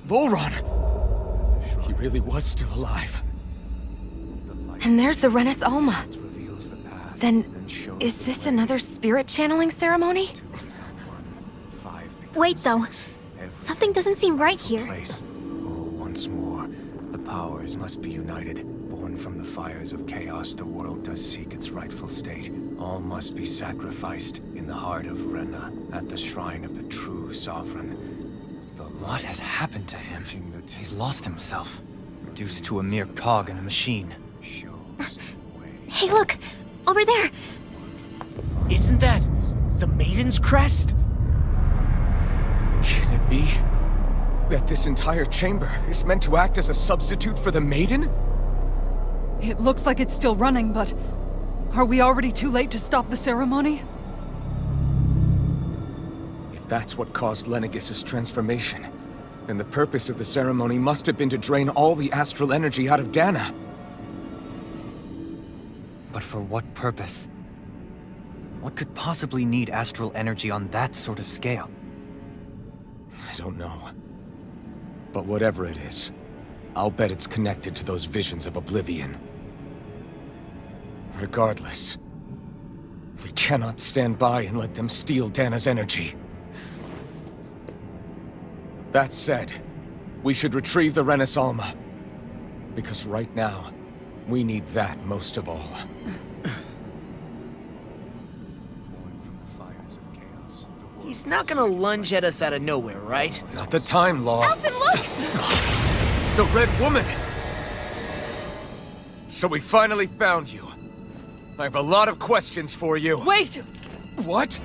Volron! He really was still alive. And there's the Renis Alma. Then, is this another spirit channeling ceremony? Wait, though. Something doesn't seem right here. All once more. The powers must be united. Born from the fires of chaos, the world does seek its rightful state. All must be sacrificed in the heart of Rena, at the shrine of the true sovereign. What has happened to him? He's lost himself, reduced to a mere cog in a machine. Hey, look! Over there! Isn't that the Maiden's crest? Can it be that this entire chamber is meant to act as a substitute for the Maiden? It looks like it's still running, but are we already too late to stop the ceremony? If that's what caused Lenegis' transformation, then the purpose of the ceremony must have been to drain all the astral energy out of Dana. But for what purpose? What could possibly need astral energy on that sort of scale? I don't know. But whatever it is, I'll bet it's connected to those visions of oblivion. Regardless, we cannot stand by and let them steal Dana's energy. That said, we should retrieve the Renis Alma. Because right now, we need that most of all. He's not gonna lunge at us out of nowhere, right? Not the time, Law. Alphen, look! The Red Woman! So we finally found you. I have a lot of questions for you. Wait! What?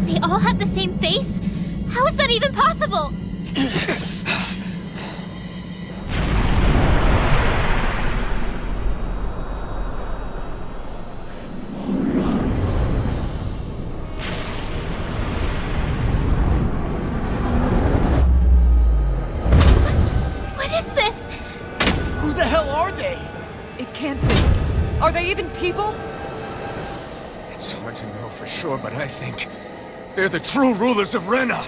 They all have the same face? How is that even possible? What is this? Who the hell are they? It can't be. Are they even people? It's hard to know for sure, but I think they're the true rulers of Rena.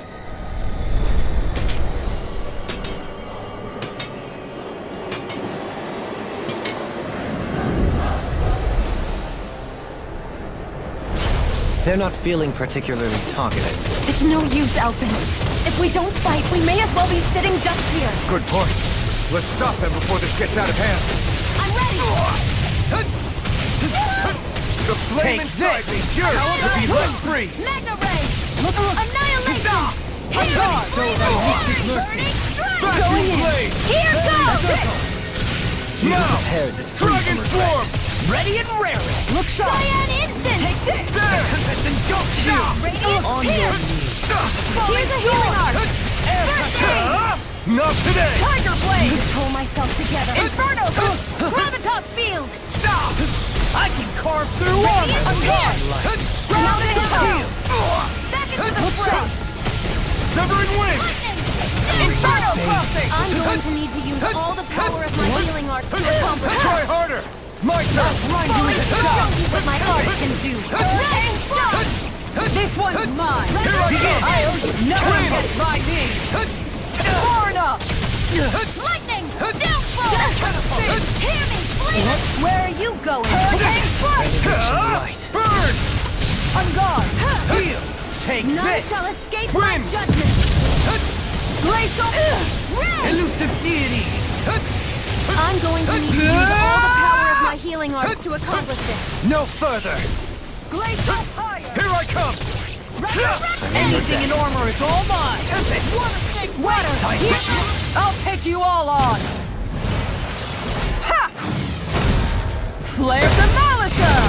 They're not feeling particularly talkative. It's no use, Alphen. If we don't fight, we may as well be sitting ducks here. Good point. Let's stop them before this gets out of hand. I'm ready! The flame inside me, yours to be let free! Magna Ray! Annihilation! Burning strike! Going in! Here goes! Now! Dragon form! Ready and raring! Look sharp! Cyan instant! Take this! There! Then go to! Radiant On pierce! your knees! Here's a healing art! Not today! Tiger blade! Pull myself together! Inferno! Gravitas field! I can carve through armor! I'm gone! Grounded hell! Back into the fray! Severing wind! Lightning! Inferno crossing! I'm going to need to use all the power of my healing arts to accomplish Try it! harder! My turn! Falling to show you what my art can do! Rain strike! This one's mine! Here I come! I owe you! No one gets by me! Far enough! Lightning! Downfall! Hear me, please! Where are you going? Take flight! Burn! I'm gone! Heal! Take None this! shall escape my Wind! judgment! Glacial! Red! Elusive deity! I'm going to need to use all the power of my healing arts to accomplish this. No further! Glacial fire! Here I come! Anything in armor is all mine! Water! I'll take you all on! Ha! Flare Demolisher!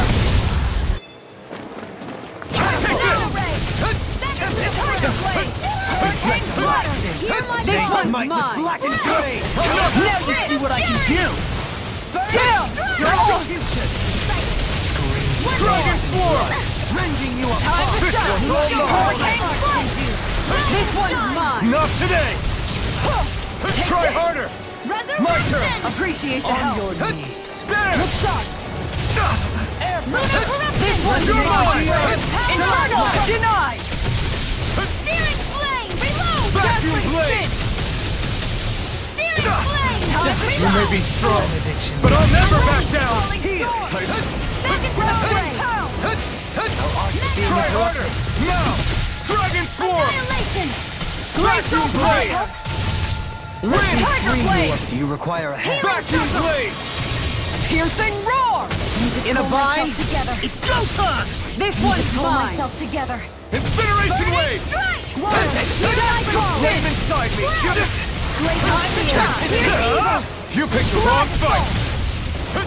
This one's mine! Black and gray! Now you see what I can do! Down! You're all Dragon form! Rending you time to apart! shut! This one's mine! Not today! Try harder! My turn! Appreciate the On help! your knees! There! Look sharp! This one's You're mine! mine! Inferno! Denied! Searing flame! Reload! Back Vacuum blade! Searing flame! You may be strong, but I'll never back down! Back into the fray! Try harder! Now! Dragon Swarm! Annihilation! Vacuum blade! Wind! Tiger blade! Do you require a hand? Vacuum blade! Piercing roar! In a bind? Together. It's go time! This one's Pull mine! myself together. Incineration wave! Strike! Flame inside me! Great time to shine! You picked the wrong fight!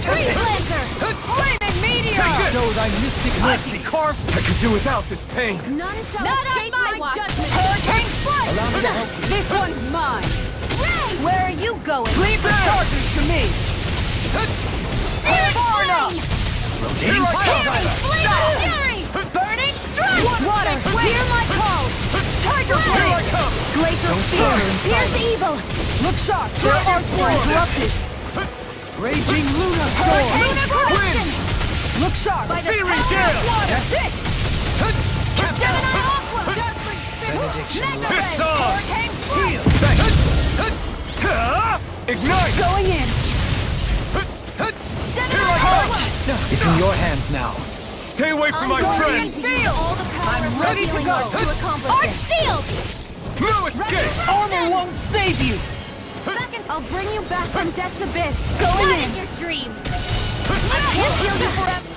Tree Planter! Flaming meteor! So thy mystic mercy. Carved! I could do without this pain! None shall Not escape on my my judgment! Hurricane Strike! Allow me to help you. This one's mine! Where are you going? Leave the charges to me! Searing Florida! flame! Rotating Fury! pile driver. Flame of fury! Burning strike! Water! Hear my call! Tiger blade! Glacial spear! Here's evil! Look sharp! Their arts were interrupted! Raging Luna Storm. Lunar corruption! Look sharp! By the Searing power gale! of water! That's it! Gemini Aqua! Dazzling spin! Mega ray! It's on! Hurricane Strike! Ignite! Going in! Gemini Aqua! It's in your hands now. Stay away from my I'm going friends! to use all the power I'm of ready to healing go. arts to accomplish Arch this. shield! No escape! Armor won't save you. I'll bring you back from death's abyss. Going Not in. in your dreams. I can't heal you forever.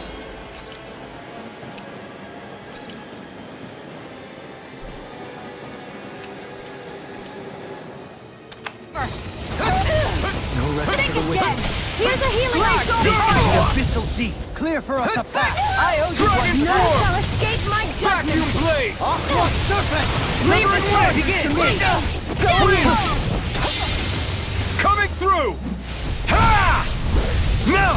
No rest Think for the wicked. again. Here's a healing art. The abyssal deep. Clear for us a path. I owe you Dragon one. None Swarm! shall escape my Vacuum judgment. blade! Aqua serpent. Leave the charges to me! Coming through! Ha! Now!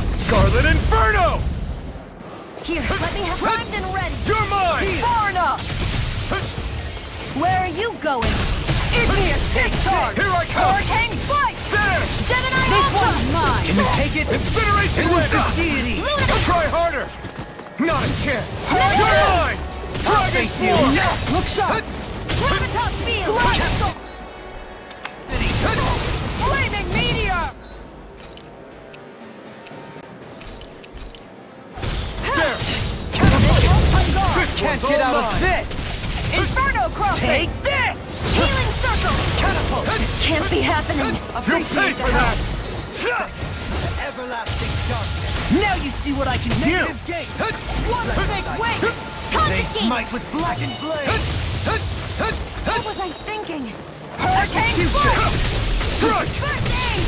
Scarlet Inferno! Here, let me have primed and ready. You're mine! Far enough! Where are you going? Give me a kick charge! Here I come! Hurricane Strike! There! Gemini This Aqua! one's mine! Can you take it? Incineration Elusive wave! deity. Try harder! Not a chance! Hurricane! You're mine! Dragon face you. Swarm! Look sharp! Gravitas field! Flaming meteor! There! Can't get out of this. Inferno crossing! Take this. Healing circle! Catapult. This can't be happening. You'll pay Appreciate for the help. that! Everlasting darkness. Now you see what I can do. Negative gate. One big wing! They Confiscate! smite with blackened blade. What was I thinking? Hurricane Strike! Crush! First aid!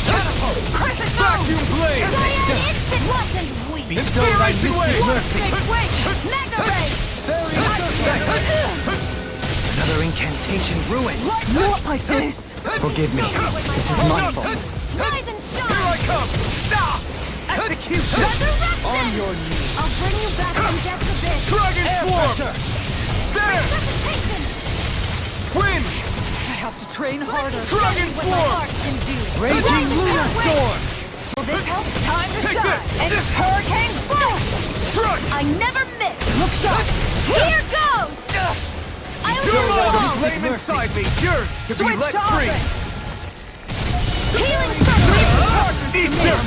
Catapult! Crescent Vacuum blade! Cyan instant watch and weep! Bestow thy Incineration mystic wave! mercy. Big wing! Mega ray! Another incantation ruined. Not like this! Forgive me. This is my fault. Rise and Here I shine! come! Execution. Resurrection! On your knees. I'll bring you back from death's abyss! Dragon Swarm! There! Resuscitation! Wind! I have to train harder. Dragon What my Swarm! heart can do! Raging Luna Storm. Will this help? Time to Take shine! this! And Hurricane Strike! Strike! I never miss! Look sharp! Here goes! I You're will all fall! the flame inside me, yours to be Switch let to free! offense! Healing circle! Eat this!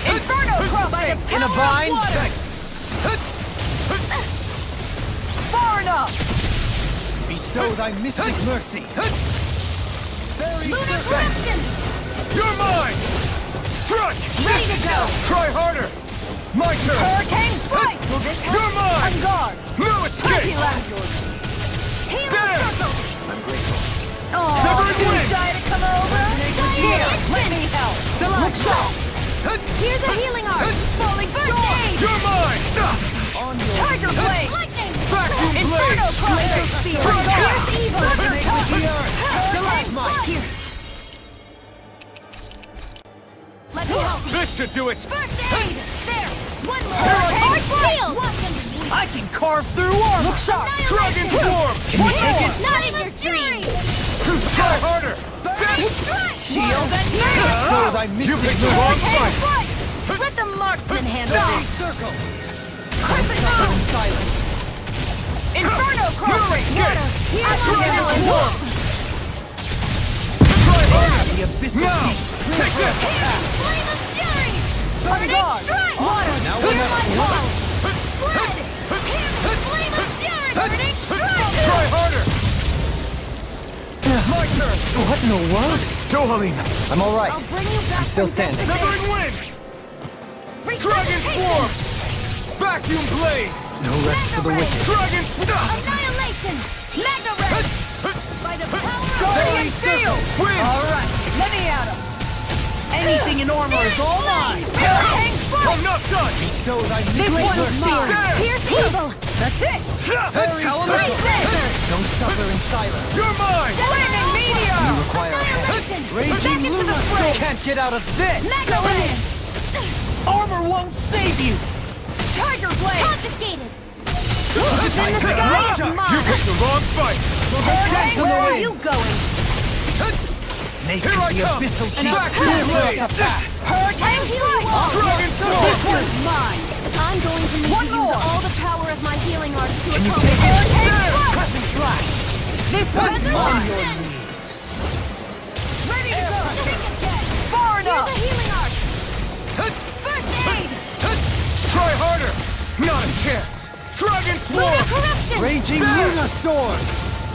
Inferno crossing! In a bind. Far enough! Bestow thy mystic mercy. Very Lunar serpent. corruption! You're mine! Strike! Ready to go! Try harder! My turn! Hurricane Strike! Will this help? You're mine! On guard! No Pretty escape! loud! Healing There! circle! I'm grateful. Oh, Severed too wing! shy to come over? Here, let me help! Look sharp! Here's a healing art! Falling First storm! aid! You're mine! On your Tiger blade! Lightning! Vacuum blade! Inferno crossing! Here's evil! Resonate with the earth. Stalagmite! Here. Let me help you! This should do it! First aid! There! One more! Hurricane Shield! Watch underneath! I can carve through armor. Look sharp! Dragon Swarm! Can you take it? Not in your dreams! Try harder! Shield and Bestow thy You mystic picked the wrong mercy. fight! Let the marksman handle Very this! circle. Crescent moon! Silence. Inferno crossing! Water! The abyssal Now! deep. Take this! Flame of fury! On guard! Strike! Water! Now we have blood. Blood! Here! Flame of fury! Burning strike! Try harder! My turn. What in the world? Dohalim! I'm all right. I'll bring you back Still from standing. Severing wind! Dragon form! Vacuum blades! No rest for the wicked. Dragon Annihilation! Mega red! By the power of Guardian Steel! Wind! All right, let me at him. Anything in armor is all mine. Hurricane I'm not done! Bestow thy This great one's mercy. mine. Damn! Pierce evil! That's it. Elemental! Don't suffer in silence. You're mine! Flaming meteor. You require help. Annihilation! Raging Back into the Luna fray! can't get out of this. Mega red! Armor won't save you. Tiger blade. Confiscated! It's in the sky. You picked the wrong fight! Hurricane, where are you going? Snake Here I the come. abyssal An deep. Vacuum blade! Hurricane wall. Dragon This form! one's mine. I'm going to need One to use more. all the power of my healing arts to Can you accomplish take it? Hurricane Crescent flash. This one's On mine. your knees. Ready to go. Far Here's enough. the healing arts! First aid! Try harder! Not a chance! Dragon Lunar swarm! corruption! Raging Luna storm.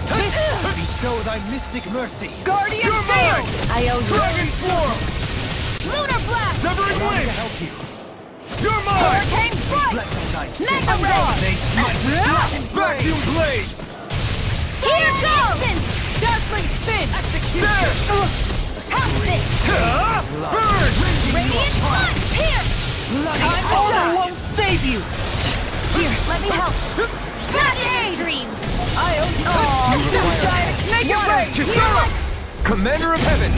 Bestow thy mystic mercy. Guardian You're Steel. mine! I owe you. Dragon swarm! Lunar blast! Severing To wind! help you. You're mine! Hurricane strike. Let the night Mega red! they smite with dragon blade. Vacuum blades! Here goes! Dazzling spin. There! Top six! Burn! Radiant sun! Here! Bloody Time to armor shine. won't save you. Here, let me help! Blood aid! Dreams! I owe you. Oh, giant make it rain. Kisara! Commander of Heaven!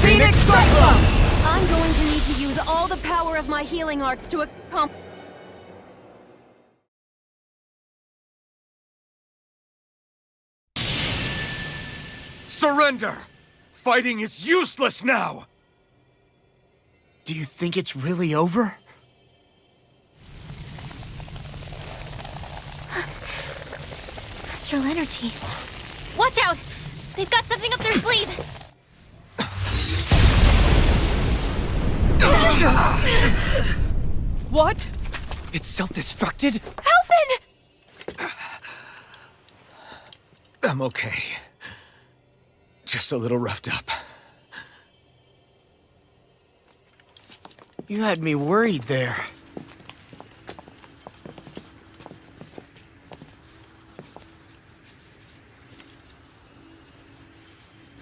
Phoenix Cyclone. I'm going to need to use all the power of my healing arts to accomplish... Surrender! Fighting is useless now! Do you think it's really over? Astral energy. Watch out! They've got something up their sleeve! What? It's self-destructed? Alphen! I'm okay. Just a little roughed up. You had me worried there.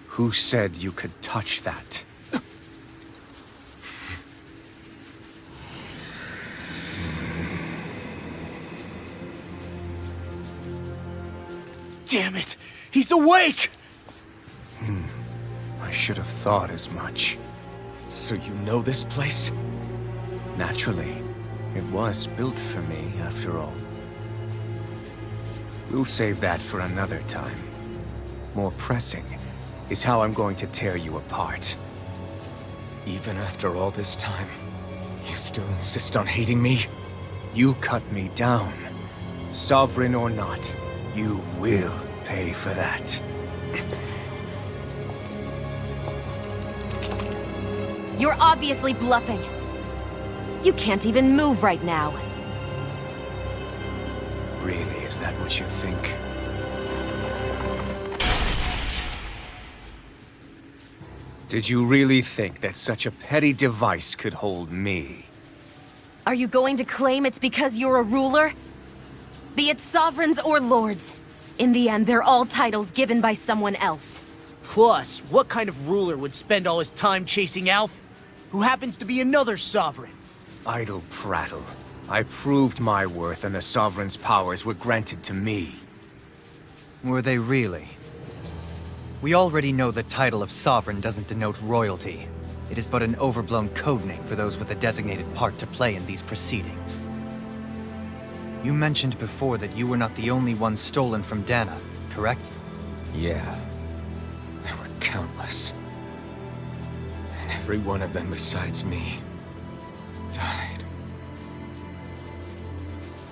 Who said you could touch that? Damn it! He's awake! I should have thought as much. So you know this place? Naturally. It was built for me, after all. We'll save that for another time. More pressing is how I'm going to tear you apart. Even after all this time, you still insist on hating me? You cut me down. Sovereign or not, you will pay for that. You're obviously bluffing. You can't even move right now. Really, is that what you think? Did you really think that such a petty device could hold me? Are you going to claim it's because you're a ruler? Be it sovereigns or lords. In the end, they're all titles given by someone else. Plus, what kind of ruler would spend all his time chasing Alf, who happens to be another sovereign? Idle prattle. I proved my worth and the Sovereign's powers were granted to me. Were they really? We already know the title of Sovereign doesn't denote royalty. It is but an overblown codename for those with a designated part to play in these proceedings. You mentioned before that you were not the only one stolen from Dana, correct? Yeah. There were countless. And every one of them besides me died.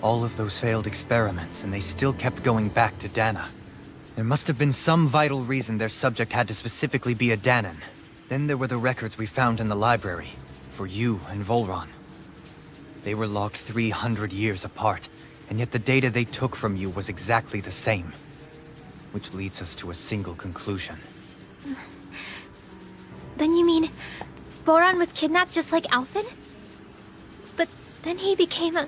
All of those failed experiments, and they still kept going back to Dana. There must have been some vital reason their subject had to specifically be a Danan. Then there were the records we found in the library, for you and Volron. They were locked 300 years apart, and yet the data they took from you was exactly the same. Which leads us to a single conclusion. Then you mean Boran was kidnapped just like Alphen? But then he became a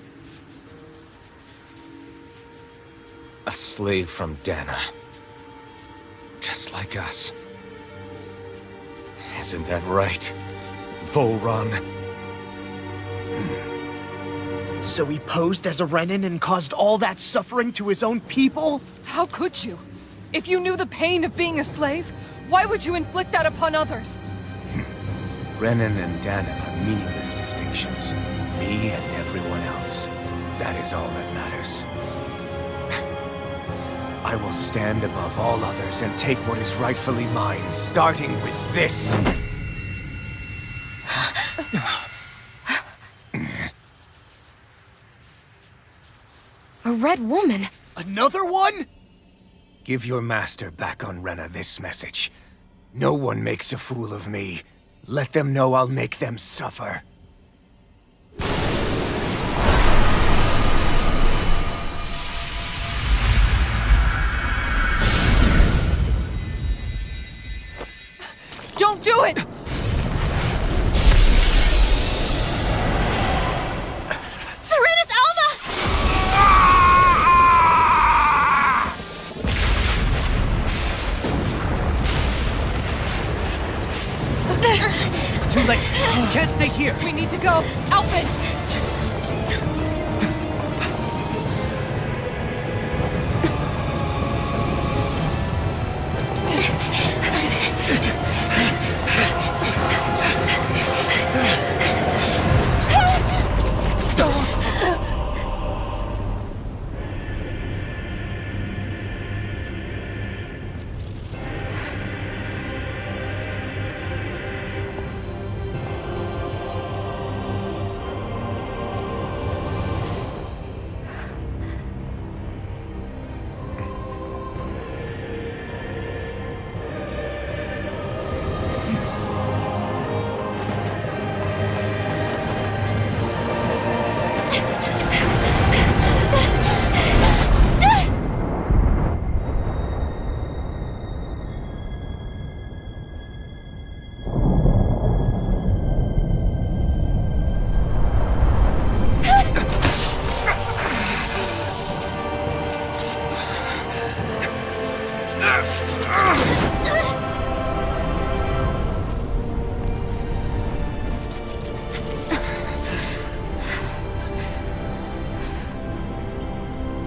slave from Dana. Just like us. Isn't that right, Volron? So he posed as a Renan and caused all that suffering to his own people? How could you? If you knew the pain of being a slave, why would you inflict that upon others? Renan and Dana are meaningless distinctions. Me and everyone else. That is all that matters. I will stand above all others and take what is rightfully mine, starting with this. A red woman? Another one? Give your master back on Rena this message. No one makes a fool of me. Let them know I'll make them suffer. Don't do it! Serenus Alma! It's too late! You can't stay here! We need to go! Alphen!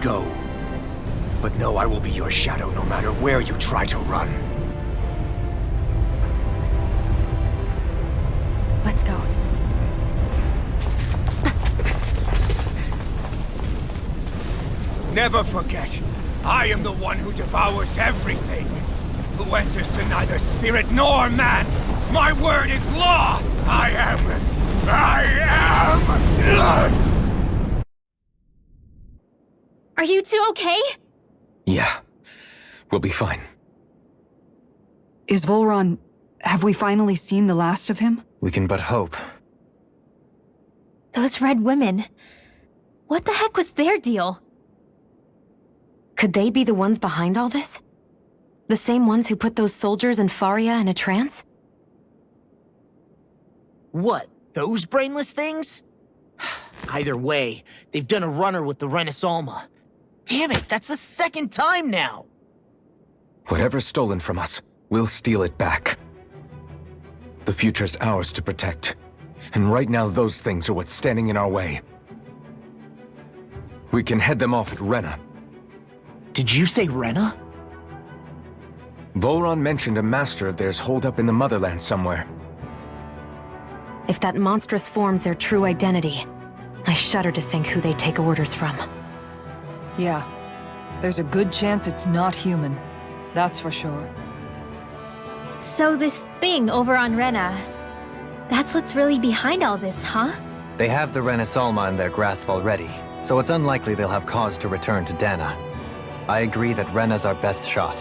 Go. But know I will be your shadow no matter where you try to run. Let's go. Never forget, I am the one who devours everything. Who answers to neither spirit nor man. My word is law. I am. Are you two okay? Yeah. We'll be fine. Is Volron... have we finally seen the last of him? We can but hope. Those red women. What the heck was their deal? Could they be the ones behind all this? The same ones who put those soldiers and Faria in a trance? What, those brainless things? Either way, they've done a runner with the Renus Alma. Damn it, that's the second time now! Whatever's stolen from us, we'll steal it back. The future's ours to protect. And right now those things are what's standing in our way. We can head them off at Rena. Did you say Rena? Volron mentioned a master of theirs holed up in the motherland somewhere. If that monstrous form's their true identity, I shudder to think who they take orders from. Yeah. There's a good chance it's not human. That's for sure. So this thing over on Rena, that's what's really behind all this, huh? They have the Renus Alma in their grasp already, so it's unlikely they'll have cause to return to Dana. I agree that Rena's our best shot.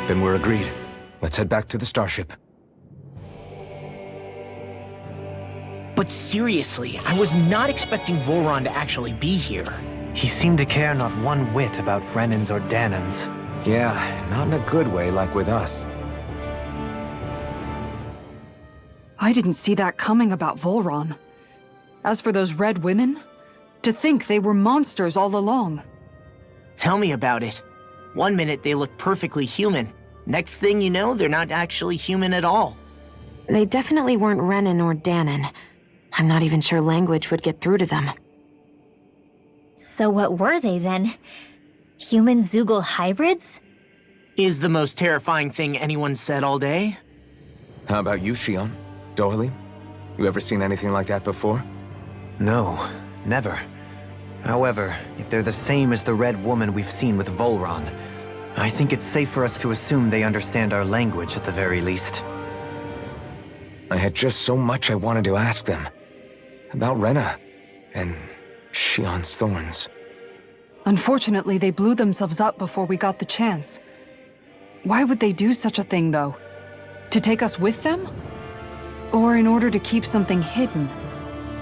Then we're agreed. Let's head back to the starship. But seriously, I was not expecting Voron to actually be here. He seemed to care not one whit about Renans or Danans. Yeah, not in a good way like with us. I didn't see that coming about Volron. As for those red women, to think they were monsters all along. Tell me about it. One minute they look perfectly human. Next thing you know, they're not actually human at all. They definitely weren't Renan or Danan. I'm not even sure language would get through to them. So what were they then? Human Zoogle hybrids? Is the most terrifying thing anyone said all day? How about you, Shion? Dohalim? You ever seen anything like that before? No, never. However, if they're the same as the Red Woman we've seen with Volron, I think it's safe for us to assume they understand our language at the very least. I had just so much I wanted to ask them. About Rena, and Shion's thorns. Unfortunately, they blew themselves up before we got the chance. Why would they do such a thing, though? To take us with them? Or in order to keep something hidden?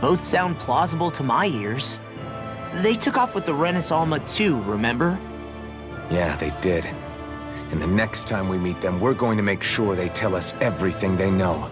Both sound plausible to my ears. They took off with the Renis Alma too, remember? Yeah, they did. And the next time we meet them, we're going to make sure they tell us everything they know.